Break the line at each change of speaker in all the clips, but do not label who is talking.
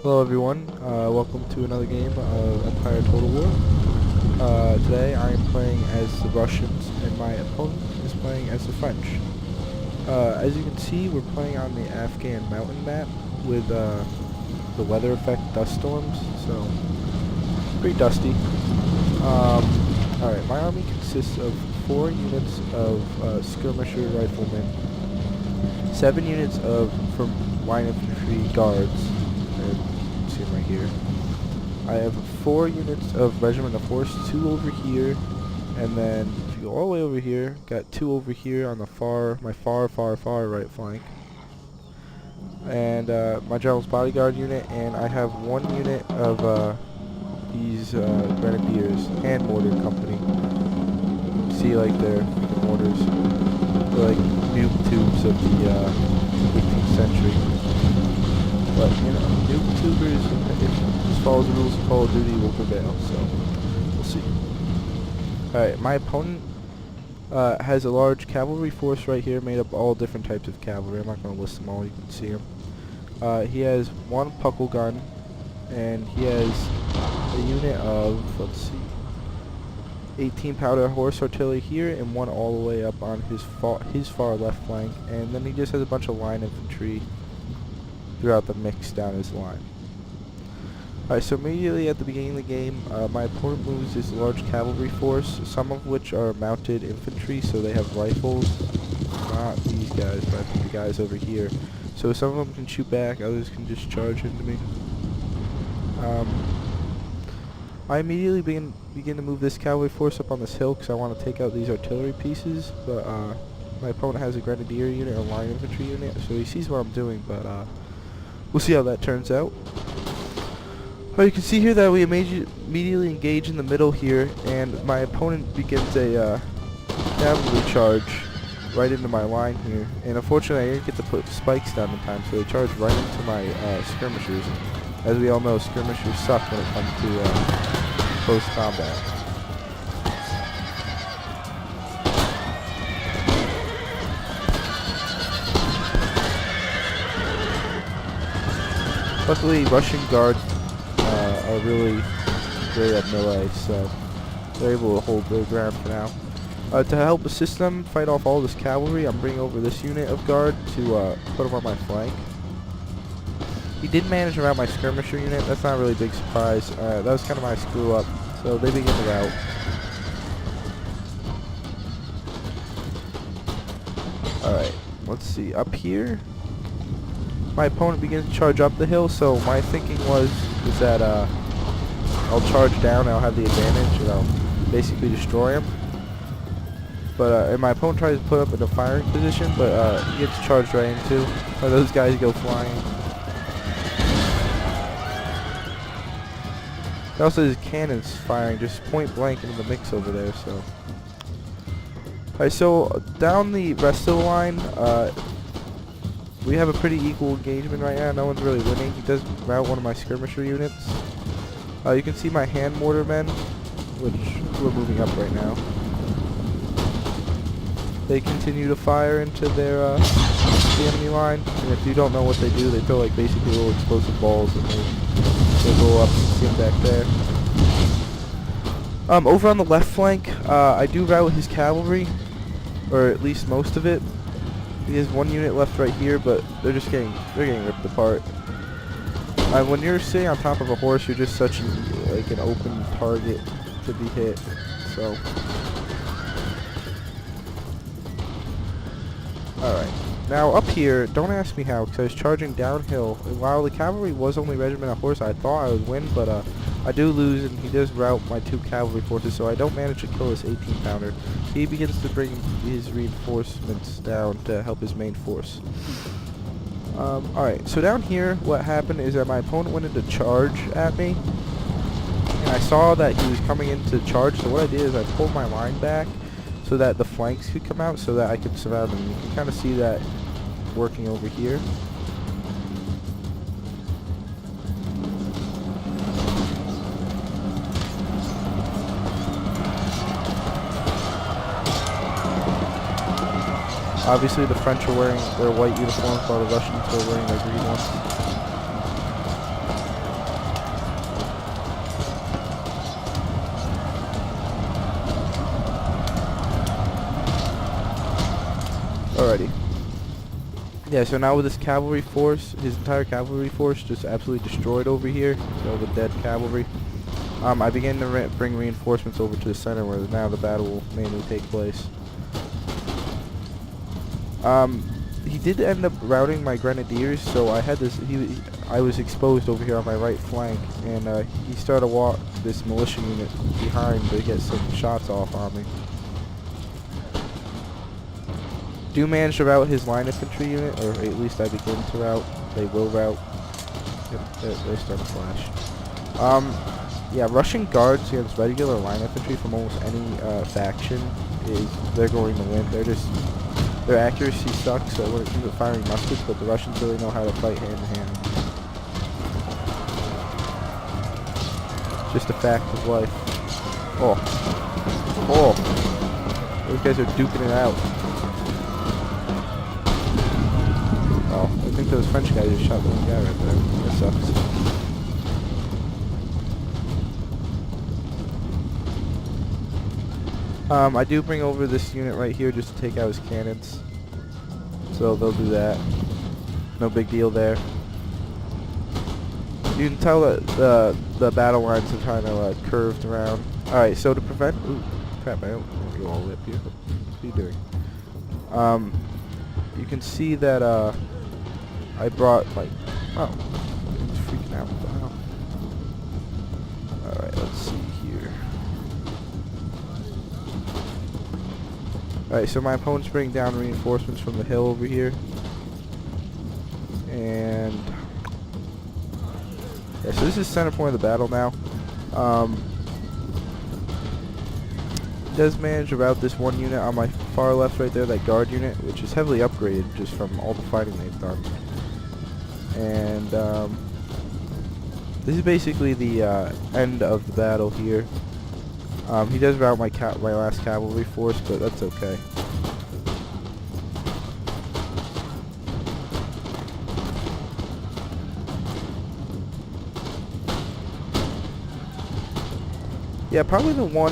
Hello everyone, welcome to another game of Empire Total War. Today I am playing as the Russians and my opponent is playing as the French. As you can see, we're playing on the Afghan mountain map with the weather effect dust storms, so pretty dusty. Alright, my army consists of 4 units of skirmisher riflemen, 7 units of from line infantry guards, see them right here. I have 4 units of regiment of horse, 2 over here, and then if you go all the way over here, got 2 over here on the my far right flank. And my general's bodyguard unit, and I have 1 unit of these grenadiers, hand mortar company. See, like their mortars, they're like nuke tubes of the 18th century. But, you know, nuke tubers, if it just follows the rules of Call of Duty, will prevail, so we'll see. Alright, my opponent has a large cavalry force right here made up of all different types of cavalry. I'm not going to list them all, you can see them. He has 1 puckle gun, and he has a unit of, let's see, 18 powder horse artillery here, and 1 all the way up on his far left flank, and then he just has a bunch of line infantry throughout the mix down his line. Alright, so immediately at the beginning of the game, my opponent moves his large cavalry force, some of which are mounted infantry, so they have rifles. Not these guys, but the guys over here. So some of them can shoot back, others can just charge into me. I immediately begin to move this cavalry force up on this hill because I want to take out these artillery pieces, but my opponent has a grenadier unit or line infantry unit, so he sees what I'm doing, but we'll see how that turns out. You can see here that we immediately engage in the middle here, and my opponent begins a cavalry charge right into my line here. And unfortunately, I didn't get to put spikes down in time, so they charged right into my skirmishers. As we all know, skirmishers suck when it comes to close combat. Luckily, Russian guards are really great at melee, so they're able to hold their ground for now. To help assist them fight off all this cavalry, I'm bringing over this unit of guard to put them on my flank. He did manage around my skirmisher unit. That's not really a big surprise. That was kind of my screw up, so they begin the rout. Alright, let's see. Up here, my opponent begins to charge up the hill, so my thinking was that I'll charge down, I'll have the advantage, and I'll basically destroy him. But and my opponent tries to put up in a firing position, but he gets charged right into. Those guys go flying. He also has cannons firing just point blank into the mix over there. So, alright, so down the rest of the line, we have a pretty equal engagement right now. No one's really winning. He does rout one of my skirmisher units. You can see my hand mortar men, which we're moving up right now. They continue to fire into their the enemy line, and if you don't know what they do, they throw like basically little explosive balls, and they go up. You can see them back there. Over on the left flank, I do rout his cavalry, or at least most of it. He has 1 unit left right here, but they're getting ripped apart. When you're sitting on top of a horse, you're just such an open target to be hit. So, all right. Now up here, don't ask me how, because I was charging downhill. And while the cavalry was only regiment of horse, I thought I would win, but I do lose, and he does rout my 2 cavalry forces, so I don't manage to kill this 18-pounder. He begins to bring his reinforcements down to help his main force. Alright, so down here, what happened is that my opponent went into charge at me, and I saw that he was coming into charge, so what I did is I pulled my line back so that the flanks could come out so that I could surround them. You can kind of see that working over here. Obviously the French are wearing their white uniforms while the Russians are wearing their green ones. Yeah, so now with this cavalry force, his entire cavalry force just absolutely destroyed over here. So the dead cavalry. I began to bring reinforcements over to the center where now the battle will mainly take place. He did end up routing my grenadiers, so I had this. I was exposed over here on my right flank, and he started to walk this militia unit behind to get some shots off on me. Do manage to rout his line infantry unit, or at least I begin to rout. They will rout. Yep, they start to flash. Yeah, Russian guards against regular line infantry from almost any faction they're going to win. Their accuracy sucks, so I wouldn't keep it firing muskets, but the Russians really know how to fight hand to hand. Just a fact of life. Oh. Those guys are duking it out. Oh, I think those French guys just shot the one guy right there. That sucks. I do bring over this unit right here just to take out his cannons. So they'll do that. No big deal there. You can tell that the battle lines are kind of curved around. Alright, so to prevent... Ooh, crap, I don't go all the way up here. What are you doing? You can see that I brought, like... Oh, it's freaking out. Wow. Alright, let's see here. Alright, so my opponent's bringing down reinforcements from the hill over here. And... yeah, so this is center point of the battle now. Does manage to rout this one unit on my far left right there, that guard unit, which is heavily upgraded just from all the fighting they've done. And this is basically the end of the battle here. He does rout my last cavalry force, but that's okay. Yeah, probably the one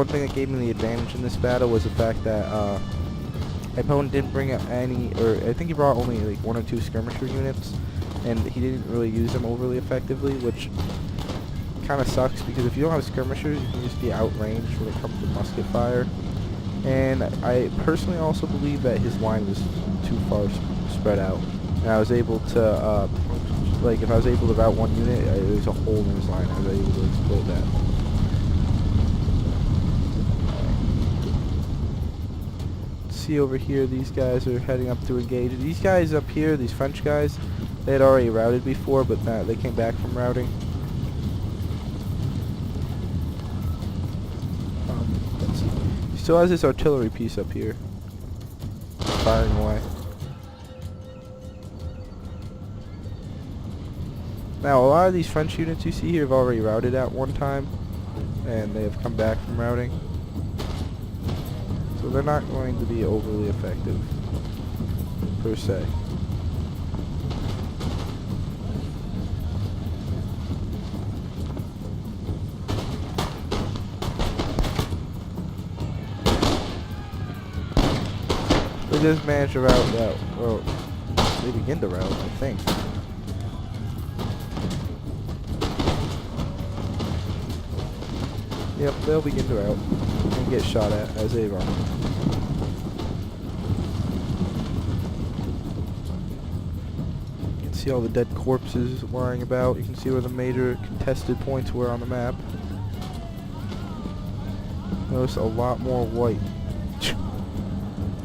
thing that gave me the advantage in this battle was the fact that my opponent didn't bring up any, or I think he brought only like 1 or 2 skirmisher units, and he didn't really use them overly effectively, which kind of sucks because if you don't have skirmishers, you can just be outranged when it comes to musket fire. And I personally also believe that his line was too far spread out, and I was able to like if I was able to rout one unit, there's a hole in his line. I was able to exploit that. See over here, these guys are heading up to engage. These guys up here, these French guys, they had already routed before, but they came back from routing. Let's see. He still has this artillery piece up here, firing away. Now, a lot of these French units you see here have already routed at one time, and they have come back from routing. So they're not going to be overly effective, per se. They just managed to rout that. Well, they begin to rout, I think. Yep, they'll begin to rout and get shot at as they run. You can see all the dead corpses lying about. You can see where the major contested points were on the map. Notice a lot more white.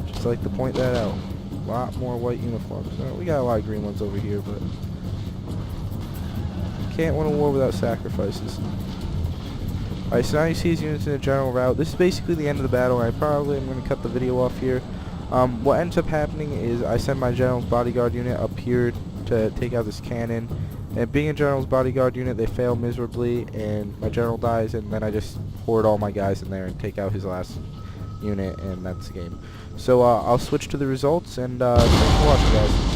Just like to point that out. A lot more white uniforms. We got a lot of green ones over here, but can't win a war without sacrifices. Alright, so now you see his units in a general rout. This is basically the end of the battle, and I probably am going to cut the video off here. What ends up happening is I send my general's bodyguard unit up here to take out this cannon. And being a general's bodyguard unit, they fail miserably, and my general dies, and then I just horde all my guys in there and take out his last unit, and that's the game. So I'll switch to the results, and thanks for watching, guys.